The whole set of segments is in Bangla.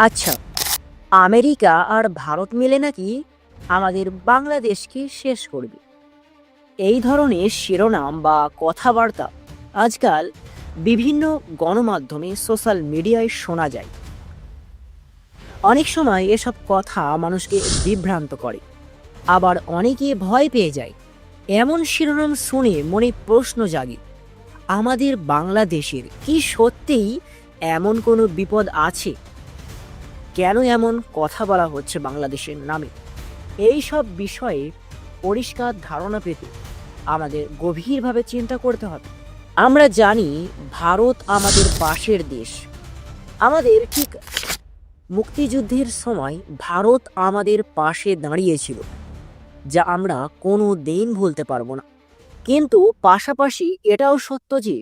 আচ্ছা, আমেরিকা আর ভারত মিলে নাকি আমাদের বাংলাদেশকে শেষ করবে, এই ধরনের শিরোনাম বা কথাবার্তা আজকাল বিভিন্ন গণমাধ্যমে সোশ্যাল মিডিয়ায় শোনা যায়। অনেক সময় এসব কথা মানুষকে বিভ্রান্ত করে, আবার অনেকে ভয় পেয়ে যায়। এমন শিরোনাম শুনে মনে প্রশ্ন জাগে, আমাদের বাংলাদেশের কি সত্যিই এমন কোনো বিপদ আছে? কেন এমন কথা বলা হচ্ছে বাংলাদেশের নামে? এই সব বিষয়ে পরিষ্কার ধারণা পেতে আমাদের গভীরভাবে চিন্তা করতে হবে। আমরা জানি ভারত আমাদের পাশের দেশ। আমাদের ঠিক মুক্তিযুদ্ধের সময় ভারত আমাদের পাশে দাঁড়িয়েছিল, যা আমরা কোনো দিন ভুলতে পারবো না। কিন্তু পাশাপাশি এটাও সত্য যে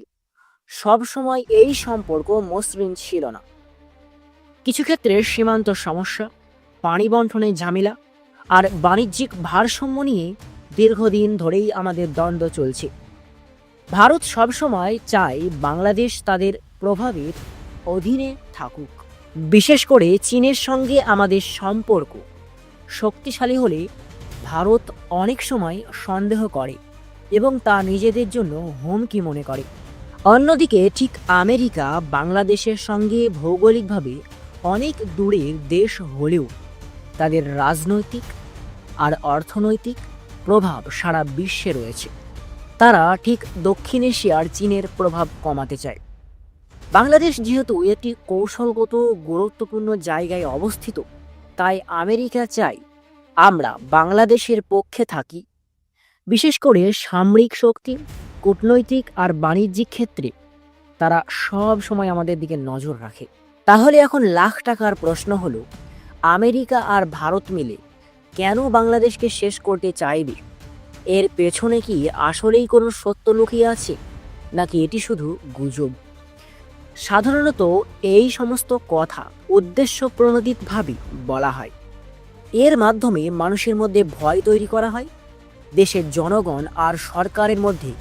সব সময় এই সম্পর্ক মসৃণ ছিল না। কিছু ক্ষেত্রে সীমান্ত সমস্যা, পানি বণ্টনের ঝামেলা আর বাণিজ্যিক ভারসাম্য নিয়ে দীর্ঘদিন ধরেই আমাদের দ্বন্দ্ব চলছে। ভারত সবসময় চায় বাংলাদেশ তাদের প্রভাবের অধীনে থাকুক। বিশেষ করে চীনের সঙ্গে আমাদের সম্পর্ক শক্তিশালী হলে ভারত অনেক সময় সন্দেহ করে এবং তা নিজেদের জন্য হুমকি মনে করে। অন্যদিকে ঠিক আমেরিকা বাংলাদেশের সঙ্গে ভৌগোলিকভাবে অনেক দূরের দেশ হলেও তাদের রাজনৈতিক আর অর্থনৈতিক প্রভাব সারা বিশ্বে রয়েছে। তারা ঠিক দক্ষিণ এশিয়ার চীনের প্রভাব কমাতে চায়। বাংলাদেশ যেহেতু একটি কৌশলগত গুরুত্বপূর্ণ জায়গায় অবস্থিত, তাই আমেরিকা চায় আমরা বাংলাদেশের পক্ষে থাকি। বিশেষ করে সামরিক শক্তি, কূটনৈতিক আর বাণিজ্যিক ক্ষেত্রে তারা সব সময় আমাদের দিকে নজর রাখে। তাহলে এখন লাখ টাকার প্রশ্ন হলো, আমেরিকা আর ভারত মিলে কেন বাংলাদেশকে শেষ করতে চাইবে? এর পেছনে কি আসলেই কোনো সত্য লুকিয়ে আছে, নাকি এটি শুধু গুজব? সাধারণত এই সমস্ত কথা উদ্দেশ্য প্রণোদিতভাবে বলা হয়। এর মাধ্যমে মানুষের মধ্যে ভয় তৈরি করা হয়, দেশের জনগণ আর সরকারের মধ্যে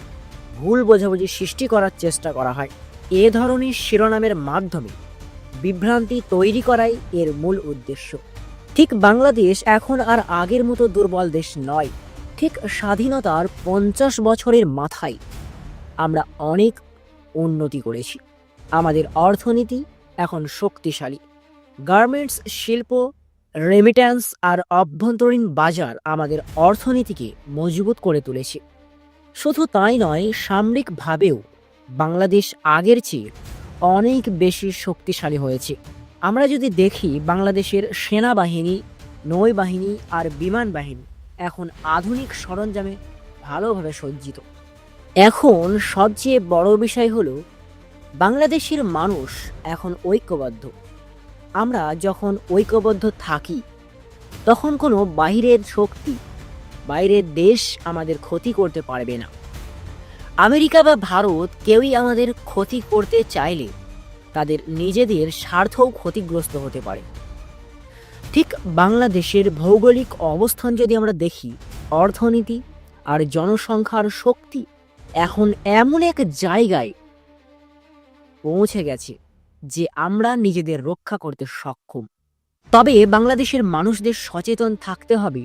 ভুল বোঝাবুঝি সৃষ্টি করার চেষ্টা করা হয়। এ ধরনের শিরোনামের মাধ্যমে বিভ্রান্তি তৈরি করাই এর মূল উদ্দেশ্য। ঠিক বাংলাদেশ এখন আর আগের মতো দুর্বল দেশ নয়। ঠিক স্বাধীনতার 50 বছরের মাথায় আমরা অনেক উন্নতি করেছি। আমাদের অর্থনীতি এখন শক্তিশালী। গার্মেন্টস শিল্প, রেমিট্যান্স আর অভ্যন্তরীণ বাজার আমাদের অর্থনীতিকে মজবুত করে তুলেছে। শুধু তাই নয়, সামরিকভাবেও বাংলাদেশ আগের চেয়ে অনেক বেশি শক্তিশালী হয়েছে। আমরা যদি দেখি, বাংলাদেশের সেনাবাহিনী, নৌবাহিনী আর বিমান বাহিনী এখন আধুনিক সরঞ্জামে ভালোভাবে সজ্জিত। এখন সবচেয়ে বড় বিষয় হলো, বাংলাদেশের মানুষ এখন ঐক্যবদ্ধ। আমরা যখন ঐক্যবদ্ধ থাকি, তখন কোনো বাইরের শক্তি, বাইরের দেশ আমাদের ক্ষতি করতে পারবে না। আমেরিকা বা ভারত কেউই আমাদের ক্ষতি করতে চাইলে তাদের নিজেদের স্বার্থও ক্ষতিগ্রস্ত হতে পারে। ঠিক বাংলাদেশের ভৌগোলিক অবস্থান যদি আমরা দেখি, অর্থনীতি আর জনসংখ্যার শক্তি এখন এমন এক জায়গায় পৌঁছে গেছে যে আমরা নিজেদের রক্ষা করতে সক্ষম। তবে বাংলাদেশের মানুষদের সচেতন থাকতে হবে,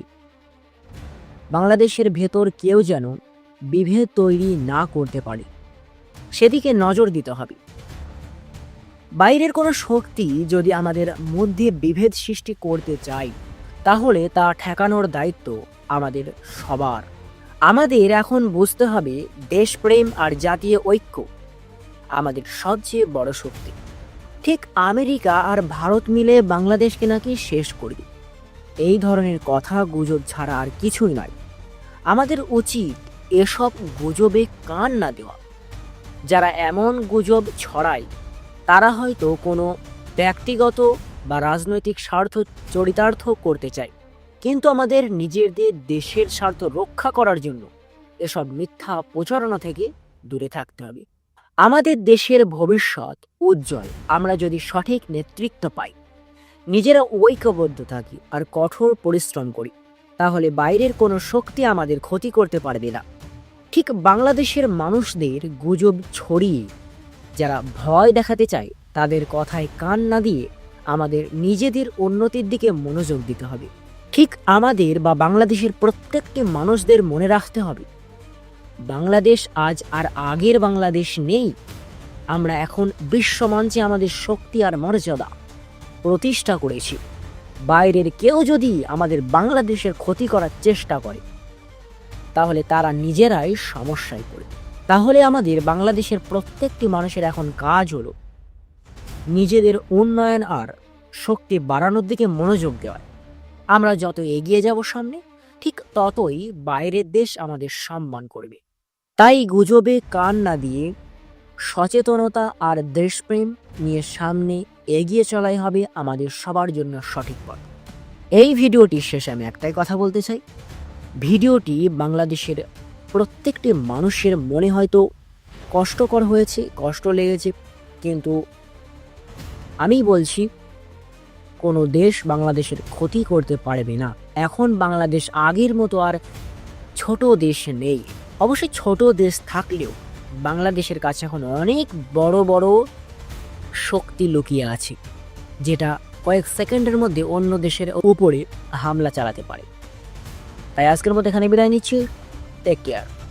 বাংলাদেশের ভেতর কেউ যেন বিভেদ তৈরি না করতে পারে, সেদিকে নজর দিতে হবে। বাইরের কোনো শক্তি যদি আমাদের মধ্যে বিভেদ সৃষ্টি করতে চায়, তাহলে তা ঠেকানোর দায়িত্ব আমাদের সবার। আমাদের এখন বুঝতে হবে, দেশপ্রেম আর জাতীয় ঐক্য আমাদের সবচেয়ে বড় শক্তি। ঠিক আমেরিকা আর ভারত মিলে বাংলাদেশকে নাকি শেষ করবে, এই ধরনের কথা গুজব ছাড়া আর কিছুই নয়। আমাদের উচিত এসব গুজবে কান না দেওয়া। যারা এমন গুজব ছড়ায় তারা হয়তো কোনো ব্যক্তিগত বা রাজনৈতিক স্বার্থ চরিতার্থ করতে চায়, কিন্তু আমাদের নিজেদের দেশের স্বার্থ রক্ষা করার জন্য এসব মিথ্যা প্রচারণা থেকে দূরে থাকতে হবে। আমাদের দেশের ভবিষ্যৎ উজ্জ্বল আমরা যদি সঠিক নেতৃত্ব পাই, নিজেরা ঐক্যবদ্ধ থাকি আর কঠোর পরিশ্রম করি, তাহলে বাইরের কোনো শক্তি আমাদের ক্ষতি করতে পারবে না। ঠিক বাংলাদেশের মানুষদের গুজব ছড়িয়ে যারা ভয় দেখাতে চায়, তাদের কথায় কান না দিয়ে আমাদের নিজেদের উন্নতির দিকে মনোযোগ দিতে হবে। ঠিক আমাদের বা বাংলাদেশের প্রত্যেকটি মানুষদের মনে রাখতে হবে, বাংলাদেশ আজ আর আগের বাংলাদেশ নেই। আমরা এখন বিশ্বমঞ্চে আমাদের শক্তি আর মর্যাদা প্রতিষ্ঠা করেছি। বাইরের কেউ যদি আমাদের বাংলাদেশের ক্ষতি করার চেষ্টা করে, তাহলে তারা নিজেরাই সমস্যায় পড়ে। তাহলে আমাদের বাংলাদেশের প্রত্যেকটি মানুষের এখন কাজ হলো নিজেদের উন্নয়ন আর শক্তি বাড়ানোর দিকে মনোযোগ দেওয়া। আমরা যত এগিয়ে যাব সামনে, ঠিক ততই বাইরের দেশ আমাদের সম্মান করবে। তাই গুজবে কান না দিয়ে সচেতনতা আর দেশপ্রেম নিয়ে সামনে এগিয়ে চলাই হবে আমাদের সবার জন্য সঠিক পথ। এই ভিডিওটির শেষে আমি একটাই কথা বলতে চাই, ভিডিওটি বাংলাদেশের প্রত্যেকটি মানুষের মনে হয়তো কষ্টকর হয়েছে, কষ্ট লেগেছে, কিন্তু আমি বলছি কোনো দেশ বাংলাদেশের ক্ষতি করতে পারবে না। এখন বাংলাদেশ আগের মতো আর ছোট দেশ নেই। অবশ্যই ছোট দেশ থাকলেও বাংলাদেশের কাছে এখন অনেক বড় বড় শক্তি লুকিয়ে আছে, যেটা কয়েক সেকেন্ডের মধ্যে অন্য দেশের উপরে হামলা চালাতে পারে। তাই আজকের মতো এখানে বিদায় নিচ্ছি। Take care.